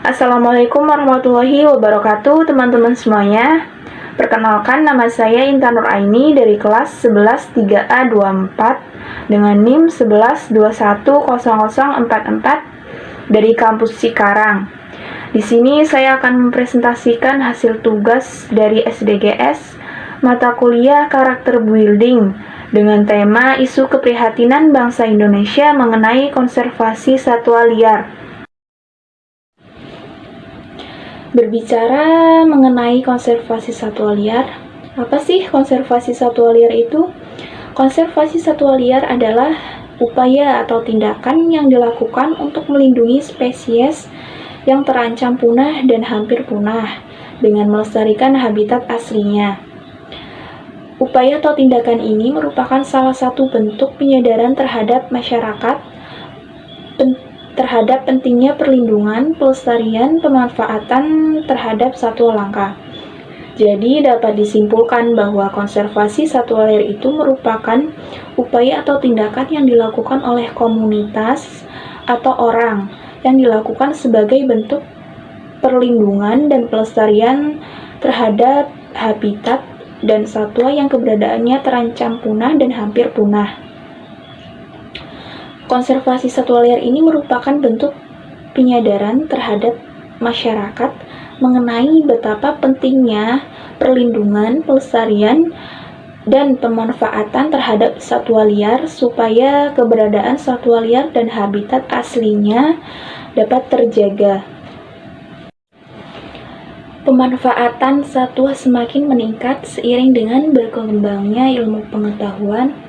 Assalamualaikum warahmatullahi wabarakatuh, teman-teman semuanya. Perkenalkan, nama saya Intan Nuraini dari kelas 11 3A 24 dengan NIM 11210044 dari kampus Cikarang. Di sini saya akan mempresentasikan hasil tugas dari SDGS mata kuliah karakter building dengan tema isu keprihatinan bangsa Indonesia mengenai konservasi satwa liar. Berbicara mengenai konservasi satwa liar, apa sih konservasi satwa liar itu? Konservasi satwa liar adalah upaya atau tindakan yang dilakukan untuk melindungi spesies yang terancam punah dan hampir punah dengan melestarikan habitat aslinya. Upaya atau tindakan ini merupakan salah satu bentuk penyadaran terhadap masyarakat terhadap pentingnya perlindungan, pelestarian, pemanfaatan terhadap satwa langka. Jadi dapat disimpulkan bahwa konservasi satwa liar itu merupakan upaya atau tindakan yang dilakukan oleh komunitas atau orang yang dilakukan sebagai bentuk perlindungan dan pelestarian terhadap habitat dan satwa yang keberadaannya terancam punah dan hampir punah. Konservasi satwa liar ini merupakan bentuk penyadaran terhadap masyarakat mengenai betapa pentingnya perlindungan, pelestarian, dan pemanfaatan terhadap satwa liar supaya keberadaan satwa liar dan habitat aslinya dapat terjaga. Pemanfaatan satwa semakin meningkat seiring dengan berkembangnya ilmu pengetahuan,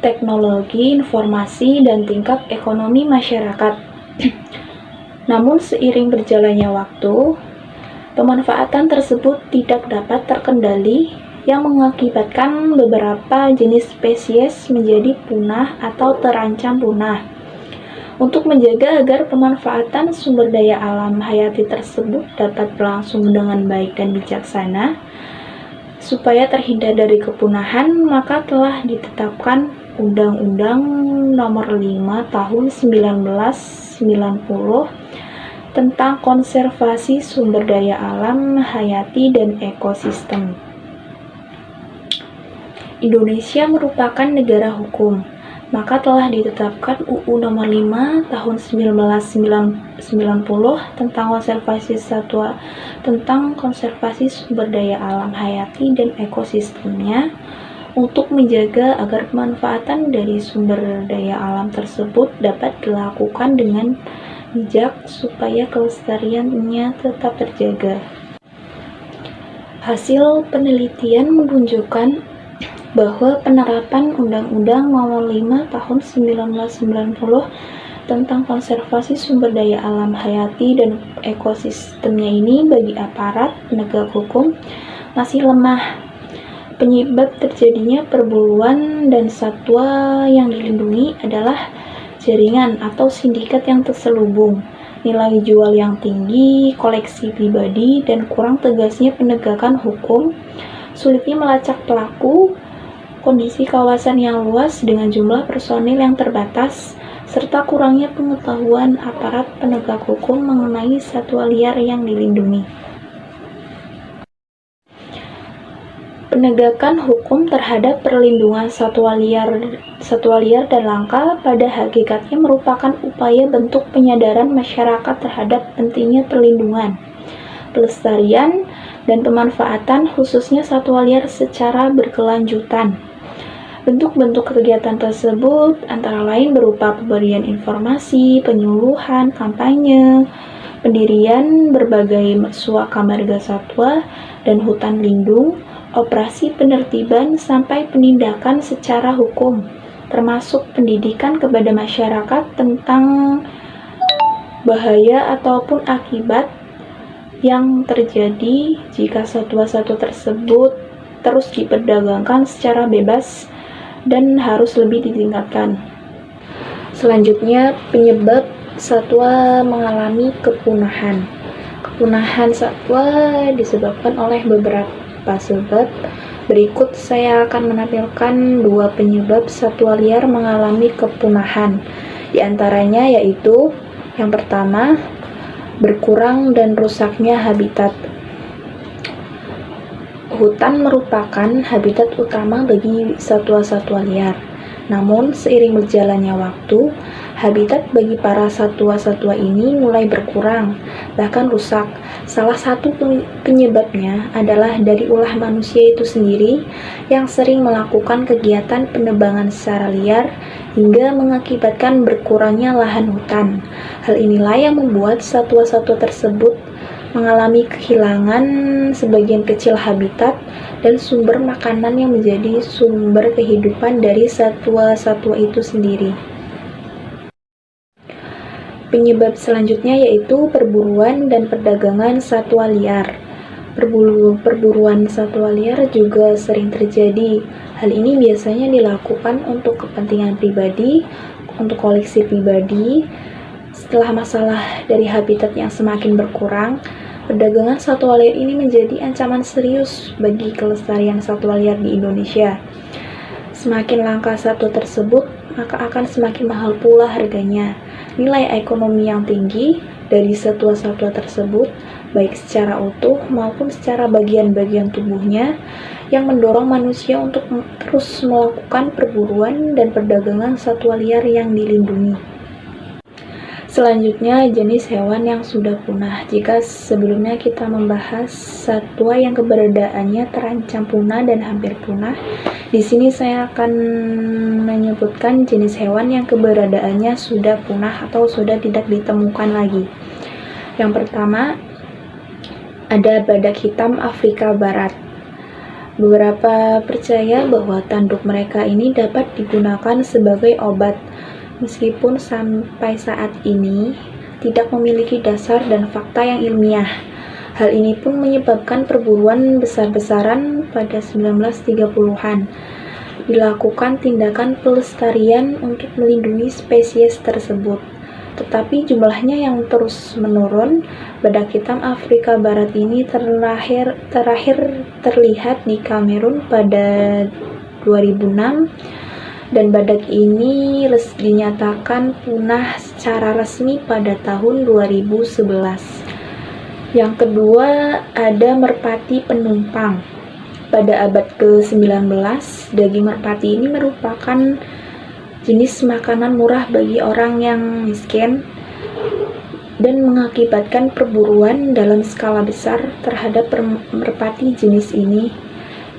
teknologi, informasi, dan tingkat ekonomi masyarakat. Namun seiring berjalannya waktu, pemanfaatan tersebut tidak dapat terkendali yang mengakibatkan beberapa jenis spesies menjadi punah atau terancam punah. Untuk menjaga agar pemanfaatan sumber daya alam hayati tersebut dapat berlangsung dengan baik dan bijaksana, supaya terhindar dari kepunahan, maka telah ditetapkan Undang-Undang Nomor 5 Tahun 1990 tentang konservasi sumber daya alam hayati dan ekosistem. Indonesia merupakan negara hukum, maka telah ditetapkan UU Nomor 5 Tahun 1990 tentang konservasi sumber daya alam hayati dan ekosistemnya untuk menjaga agar pemanfaatan dari sumber daya alam tersebut dapat dilakukan dengan bijak supaya kelestariannya tetap terjaga. Hasil penelitian menunjukkan bahwa penerapan Undang-Undang Nomor 5 Tahun 1990 tentang konservasi sumber daya alam hayati dan ekosistemnya ini bagi aparat penegak hukum masih lemah. Penyebab terjadinya perburuan dan satwa yang dilindungi adalah jaringan atau sindikat yang terselubung, nilai jual yang tinggi, koleksi pribadi, dan kurang tegasnya penegakan hukum, sulitnya melacak pelaku, kondisi kawasan yang luas dengan jumlah personil yang terbatas, serta kurangnya pengetahuan aparat penegak hukum mengenai satwa liar yang dilindungi. Penegakan hukum terhadap perlindungan satwa liar dan langka pada hakikatnya merupakan upaya bentuk penyadaran masyarakat terhadap pentingnya perlindungan, pelestarian, dan pemanfaatan khususnya satwa liar secara berkelanjutan. Bentuk-bentuk kegiatan tersebut antara lain berupa pemberian informasi, penyuluhan, kampanye, pendirian berbagai suaka marga satwa dan hutan lindung, operasi penertiban sampai penindakan secara hukum, termasuk pendidikan kepada masyarakat tentang bahaya ataupun akibat yang terjadi jika satwa-satwa tersebut terus diperdagangkan secara bebas dan harus lebih ditingkatkan. Selanjutnya, penyebab satwa mengalami kepunahan. Kepunahan satwa disebabkan oleh beberapa sebab. Berikut saya akan menampilkan 2 penyebab satwa liar mengalami kepunahan. Di antaranya yaitu yang pertama, berkurang dan rusaknya habitat. Hutan merupakan habitat utama bagi satwa-satwa liar. Namun, seiring berjalannya waktu, habitat bagi para satwa-satwa ini mulai berkurang, bahkan rusak. Salah satu penyebabnya adalah dari ulah manusia itu sendiri yang sering melakukan kegiatan penebangan secara liar hingga mengakibatkan berkurangnya lahan hutan. Hal inilah yang membuat satwa-satwa tersebut mengalami kehilangan sebagian kecil habitat dan sumber makanan yang menjadi sumber kehidupan dari satwa-satwa itu sendiri. Penyebab selanjutnya yaitu perburuan dan perdagangan satwa liar. Perburuan satwa liar juga sering terjadi. Hal ini biasanya dilakukan untuk kepentingan pribadi, untuk koleksi pribadi. Setelah masalah dari habitat yang semakin berkurang, perdagangan satwa liar ini menjadi ancaman serius bagi kelestarian satwa liar di Indonesia. Semakin langka satwa tersebut, maka akan semakin mahal pula harganya. Nilai ekonomi yang tinggi dari satwa-satwa tersebut, baik secara utuh maupun secara bagian-bagian tubuhnya, yang mendorong manusia untuk terus melakukan perburuan dan perdagangan satwa liar yang dilindungi. Selanjutnya, jenis hewan yang sudah punah. Jika sebelumnya kita membahas satwa yang keberadaannya terancam punah dan hampir punah, di sini saya akan menyebutkan jenis hewan yang keberadaannya sudah punah atau sudah tidak ditemukan lagi. Yang pertama, ada badak hitam Afrika Barat. Beberapa percaya bahwa tanduk mereka ini dapat digunakan sebagai obat, meskipun sampai saat ini tidak memiliki dasar dan fakta yang ilmiah. Hal ini pun menyebabkan perburuan besar-besaran pada 1930-an. Dilakukan tindakan pelestarian untuk melindungi spesies tersebut. Tetapi jumlahnya yang terus menurun. Badak hitam Afrika Barat ini terakhir terlihat di Kamerun pada 2006. Dan badak ini dinyatakan punah secara resmi pada tahun 2011. Yang kedua, ada merpati penumpang. Pada abad ke-19, daging merpati ini merupakan jenis makanan murah bagi orang yang miskin dan mengakibatkan perburuan dalam skala besar terhadap merpati jenis ini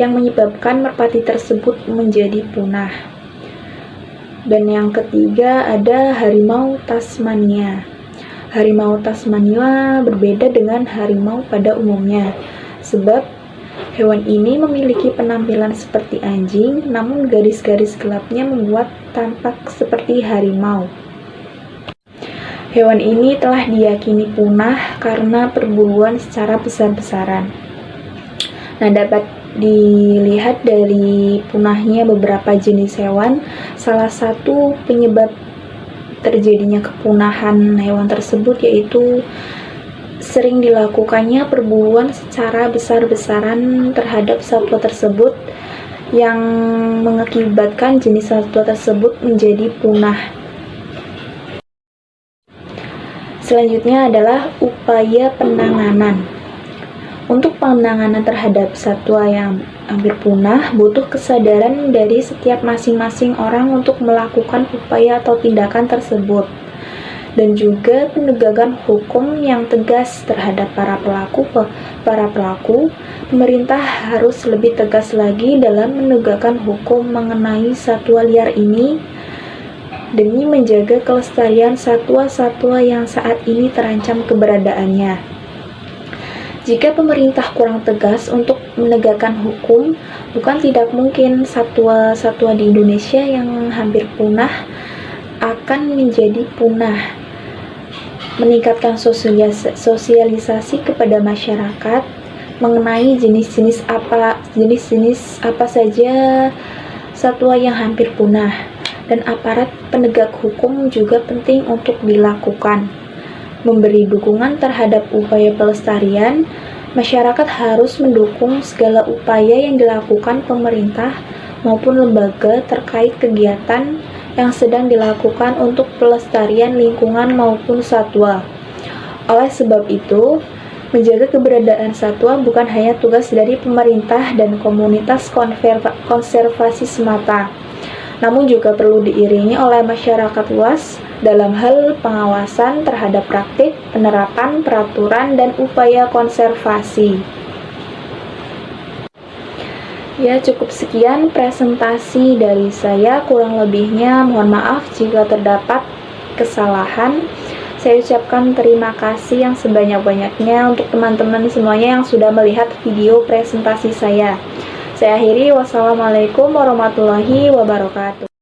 yang menyebabkan merpati tersebut menjadi punah. Dan yang ketiga ada harimau Tasmania. Harimau Tasmania berbeda dengan harimau pada umumnya, sebab hewan ini memiliki penampilan seperti anjing, namun garis-garis gelapnya membuat tampak seperti harimau. Hewan ini telah diyakini punah karena perburuan secara besar-besaran. Nah, dapat dilihat dari punahnya beberapa jenis hewan. Salah satu penyebab terjadinya kepunahan hewan tersebut yaitu sering dilakukannya perburuan secara besar-besaran terhadap satwa tersebut yang mengakibatkan jenis satwa tersebut menjadi punah. Selanjutnya adalah upaya penanganan. Untuk penanganan terhadap satwa yang hampir punah, butuh kesadaran dari setiap masing-masing orang untuk melakukan upaya atau tindakan tersebut, dan juga penegakan hukum yang tegas terhadap para pelaku. Pemerintah harus lebih tegas lagi dalam menegakkan hukum mengenai satwa liar ini demi menjaga kelestarian satwa-satwa yang saat ini terancam keberadaannya. Jika pemerintah kurang tegas untuk menegakkan hukum, bukan tidak mungkin satwa-satwa di Indonesia yang hampir punah akan menjadi punah. Meningkatkan sosialisasi kepada masyarakat mengenai jenis-jenis apa saja satwa yang hampir punah, dan aparat penegak hukum juga penting untuk dilakukan. Memberi dukungan terhadap upaya pelestarian, masyarakat harus mendukung segala upaya yang dilakukan pemerintah maupun lembaga terkait kegiatan yang sedang dilakukan untuk pelestarian lingkungan maupun satwa. Oleh sebab itu, menjaga keberadaan satwa bukan hanya tugas dari pemerintah dan komunitas konservasi semata, namun juga perlu diiringi oleh masyarakat luas dalam hal pengawasan terhadap praktik, penerapan peraturan, dan upaya konservasi. Ya, cukup sekian presentasi dari saya. Kurang lebihnya mohon maaf jika terdapat kesalahan. Saya ucapkan terima kasih yang sebanyak-banyaknya untuk teman-teman semuanya yang sudah melihat video presentasi saya. Saya akhiri, wassalamualaikum warahmatullahi wabarakatuh.